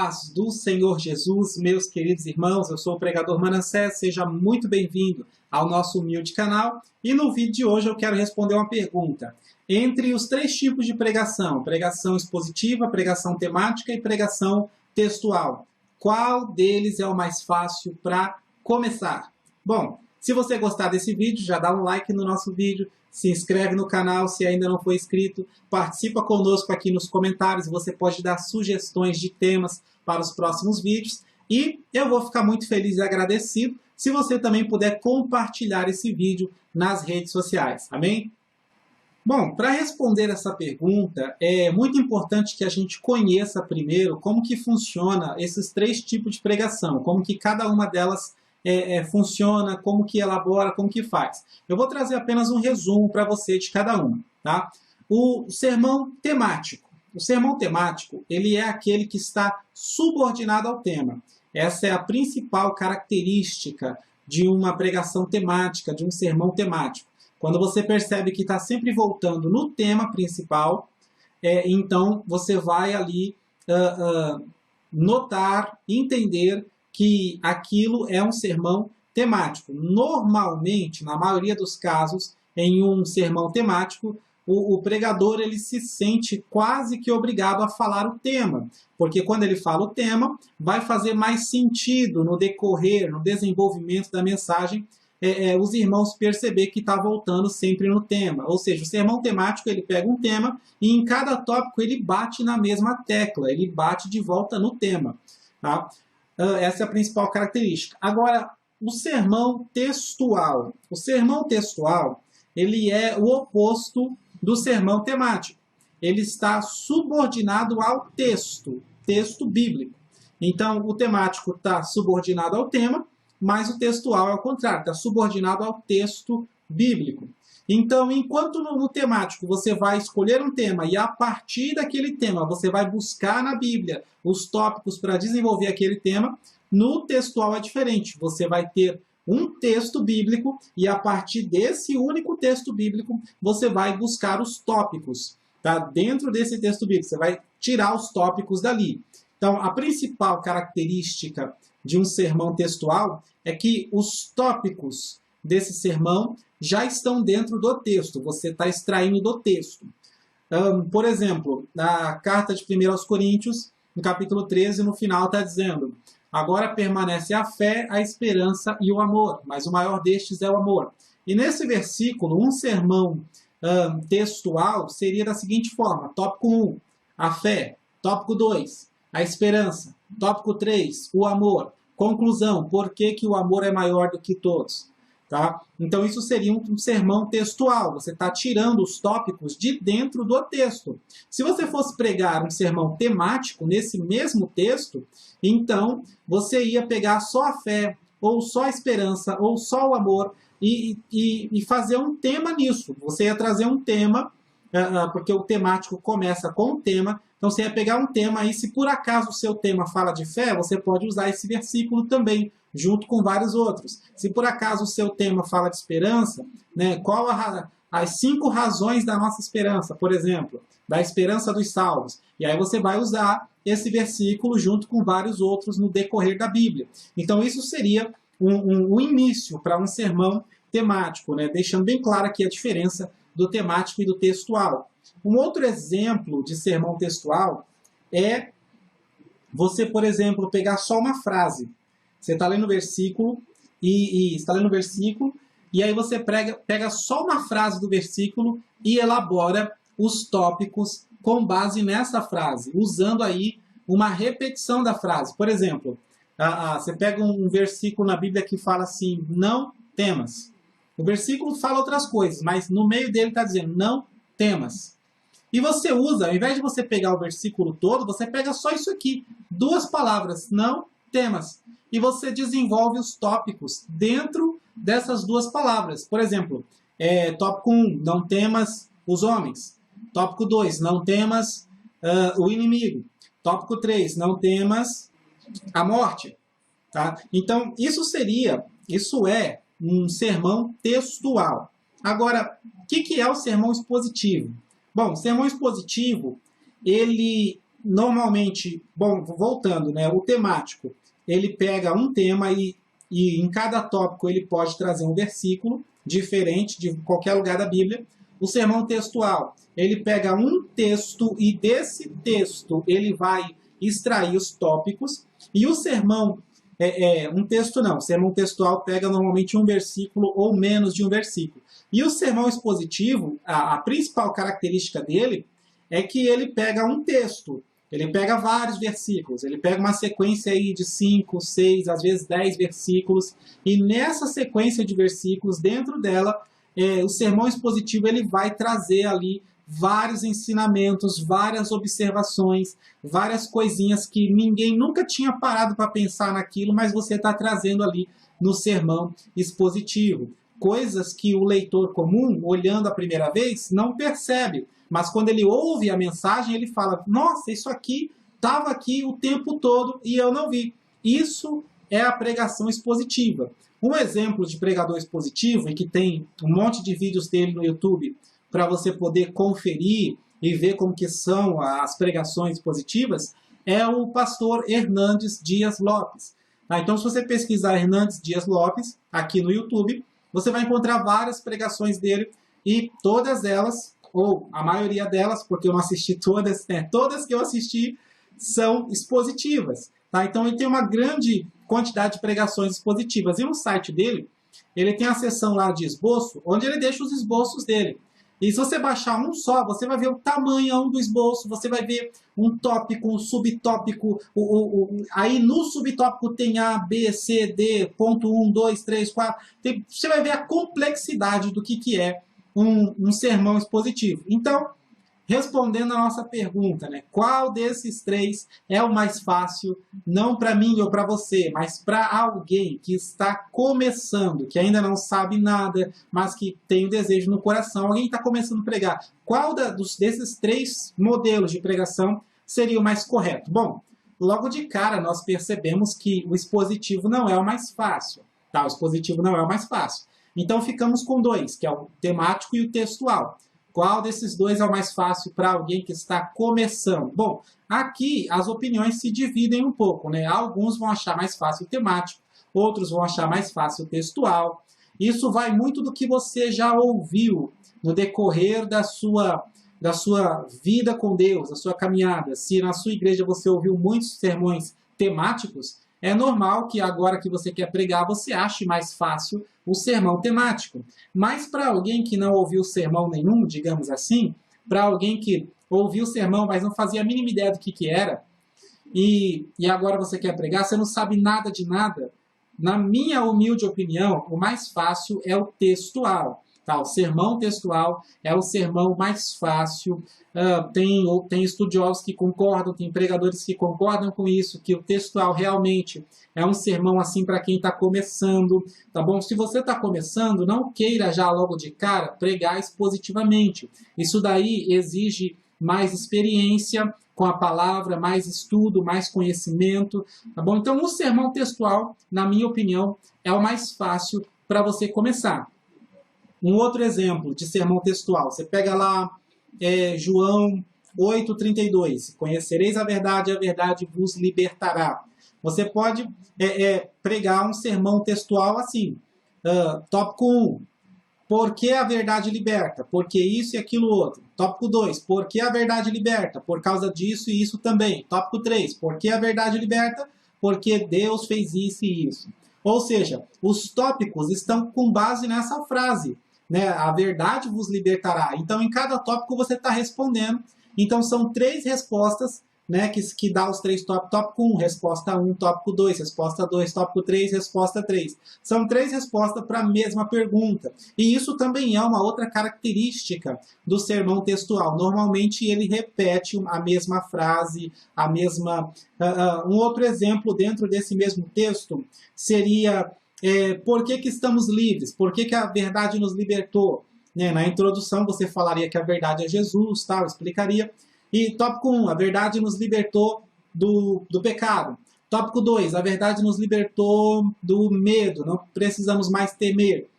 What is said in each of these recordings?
paz do Senhor Jesus, meus queridos irmãos, eu sou o pregador Manassés, seja muito bem-vindo ao nosso humilde canal. E no vídeo de hoje eu quero responder uma pergunta. Entre os três tipos de pregação, pregação expositiva, pregação temática e pregação textual, qual deles é o mais fácil para começar? Bom, se você gostar desse vídeo, já dá um like no nosso vídeo, se inscreve no canal se ainda não for inscrito, participa conosco aqui nos comentários, você pode dar sugestões de temas para os próximos vídeos e eu vou ficar muito feliz e agradecido se você também puder compartilhar esse vídeo nas redes sociais, amém? Bom, para responder essa pergunta, é muito importante que a gente conheça primeiro como que funciona esses três tipos de pregação, como que cada uma delas funciona, como que elabora, como que faz. Eu vou trazer apenas um resumo para você de cada uma, tá? O sermão temático. O sermão temático, ele é aquele que está subordinado ao tema. Essa é a principal característica de uma pregação temática, de um sermão temático. Quando você percebe que está sempre voltando no tema principal, então você vai ali notar, entender que aquilo é um sermão temático. Normalmente, na maioria dos casos, em um sermão temático, o pregador ele se sente quase que obrigado a falar o tema, porque quando ele fala o tema, vai fazer mais sentido no decorrer, no desenvolvimento da mensagem, os irmãos perceber que está voltando sempre no tema. Ou seja, o sermão temático ele pega um tema e em cada tópico ele bate na mesma tecla, ele bate de volta no tema, tá? Essa é a principal característica. Agora, o sermão textual. O sermão textual, ele é o oposto do sermão temático. Ele está subordinado ao texto bíblico. Então, o temático está subordinado ao tema, mas o textual é o contrário, está subordinado ao texto bíblico. Então, enquanto no temático você vai escolher um tema e a partir daquele tema você vai buscar na Bíblia os tópicos para desenvolver aquele tema, no textual é diferente. Você vai ter um texto bíblico e a partir desse único texto bíblico você vai buscar os tópicos. Tá? Dentro desse texto bíblico você vai tirar os tópicos dali. Então, a principal característica de um sermão textual é que os tópicos desse sermão já estão dentro do texto, você está extraindo do texto. Por exemplo, na carta de 1 aos Coríntios, no capítulo 13, no final está dizendo: agora permanece a fé, a esperança e o amor, mas o maior destes é o amor. E nesse versículo, um sermão textual seria da seguinte forma: tópico 1, a fé; tópico 2, a esperança; tópico 3, o amor. Conclusão, por que o amor é maior do que todos? Tá? Então, isso seria um sermão textual. Você está tirando os tópicos de dentro do texto. Se você fosse pregar um sermão temático nesse mesmo texto, então você ia pegar só a fé, ou só a esperança, ou só o amor, e fazer um tema nisso. Você ia trazer um tema, porque o temático começa com um tema. Então, você ia pegar um tema e, se por acaso o seu tema fala de fé, você pode usar esse versículo também, junto com vários outros. Se por acaso o seu tema fala de esperança, né, qual as 5 razões da nossa esperança, por exemplo, da esperança dos salvos. E aí você vai usar esse versículo junto com vários outros no decorrer da Bíblia. Então, isso seria um início para um sermão temático, né, deixando bem clara aqui a diferença do temático e do textual. Um outro exemplo de sermão textual é você, por exemplo, pegar só uma frase. Você está lendo o versículo e aí você pega só uma frase do versículo e elabora os tópicos com base nessa frase, usando aí uma repetição da frase. Por exemplo, você pega um versículo na Bíblia que fala assim: não temas. O versículo fala outras coisas, mas no meio dele está dizendo: não temas. E você usa, ao invés de você pegar o versículo todo, você pega só isso aqui, 2 palavras: não temas. E você desenvolve os tópicos dentro dessas 2 palavras. Por exemplo, tópico 1, não temas os homens. Tópico 2, não temas o inimigo. Tópico 3, não temas a morte. Tá? Então, isso é um sermão textual. Agora, o que é o sermão expositivo? Bom, o sermão expositivo, ele normalmente, bom, voltando, né, o temático, ele pega um tema e em cada tópico ele pode trazer um versículo diferente de qualquer lugar da Bíblia. O sermão textual, ele pega um texto e desse texto ele vai extrair os tópicos. E o sermão, um texto não, o sermão textual pega normalmente um versículo ou menos de um versículo. E o sermão expositivo, a principal característica dele é que ele pega um texto, ele pega vários versículos, ele pega uma sequência aí de 5, 6, às vezes 10 versículos, e nessa sequência de versículos, dentro dela, o sermão expositivo ele vai trazer ali vários ensinamentos, várias observações, várias coisinhas que ninguém nunca tinha parado para pensar naquilo, mas você está trazendo ali no sermão expositivo. Coisas que o leitor comum, olhando a primeira vez, não percebe. Mas quando ele ouve a mensagem, ele fala, nossa, isso aqui estava aqui o tempo todo e eu não vi. Isso é a pregação expositiva. Um exemplo de pregador expositivo, e que tem um monte de vídeos dele no YouTube, para você poder conferir e ver como que são as pregações expositivas, é o pastor Hernandes Dias Lopes. Então, se você pesquisar Hernandes Dias Lopes aqui no YouTube, você vai encontrar várias pregações dele, e todas elas, ou a maioria delas, porque eu não assisti todas, todas que eu assisti são expositivas. Então, ele tem uma grande quantidade de pregações expositivas. E no site dele, ele tem a seção lá de esboço, onde ele deixa os esboços dele. E se você baixar um só, você vai ver o tamanho do esboço, você vai ver um tópico, um subtópico, aí no subtópico tem A, B, C, D, ponto 1, 2, 3, 4. Você vai ver a complexidade do que é um sermão expositivo. Então, respondendo a nossa pergunta, né? Qual desses três é o mais fácil, não para mim ou para você, mas para alguém que está começando, que ainda não sabe nada, mas que tem o desejo no coração, alguém está começando a pregar. Qual desses três modelos de pregação seria o mais correto? Bom, logo de cara nós percebemos que o expositivo não é o mais fácil. Tá? O expositivo não é o mais fácil. Então ficamos com dois, que é o temático e o textual. Qual desses dois é o mais fácil para alguém que está começando? Bom, aqui as opiniões se dividem um pouco, né? Alguns vão achar mais fácil o temático, outros vão achar mais fácil o textual. Isso vai muito do que você já ouviu no decorrer da sua vida com Deus, da sua caminhada. Se na sua igreja você ouviu muitos sermões temáticos, é normal que agora que você quer pregar, você ache mais fácil o sermão temático. Mas para alguém que não ouviu sermão nenhum, digamos assim, para alguém que ouviu o sermão, mas não fazia a mínima ideia do que era, e agora você quer pregar, você não sabe nada de nada, na minha humilde opinião, o mais fácil é o textual. Tá? O sermão textual é o sermão mais fácil. Tem estudiosos que concordam, tem pregadores que concordam com isso, que o textual realmente é um sermão assim para quem está começando. Tá bom? Se você está começando, não queira já logo de cara pregar expositivamente. Isso daí exige mais experiência com a palavra, mais estudo, mais conhecimento. Tá bom? Então, o sermão textual, na minha opinião, é o mais fácil para você começar. Um outro exemplo de sermão textual, você pega lá João 8,32, conhecereis a verdade vos libertará. Você pode pregar um sermão textual assim, tópico 1, por que a verdade liberta? Porque isso e aquilo outro. Tópico 2, por que a verdade liberta? Por causa disso e isso também. Tópico 3, por que a verdade liberta? Porque Deus fez isso e isso. Ou seja, os tópicos estão com base nessa frase. Né? A verdade vos libertará. Então, em cada tópico você está respondendo. Então, são três respostas, né, que dá os três tópicos. Tópico 1, resposta 1. Tópico 2, resposta 2. Tópico 3, resposta 3. São três respostas para a mesma pergunta. E isso também é uma outra característica do sermão textual. Normalmente, ele repete a mesma frase, a mesma... um outro exemplo dentro desse mesmo texto seria... por que estamos livres? Por que a verdade nos libertou? Né? Na introdução você falaria que a verdade é Jesus, tá? Eu explicaria. E tópico 1, a verdade nos libertou do pecado. Tópico 2, a verdade nos libertou do medo, não precisamos mais temer.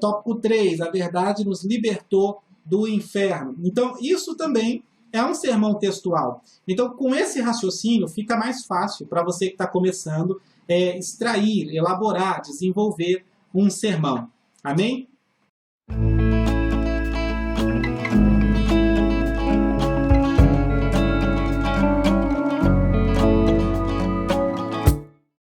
Tópico 3, a verdade nos libertou do inferno. Então, isso também é um sermão textual. Então, com esse raciocínio, fica mais fácil para você que está começando extrair, elaborar, desenvolver um sermão. Amém?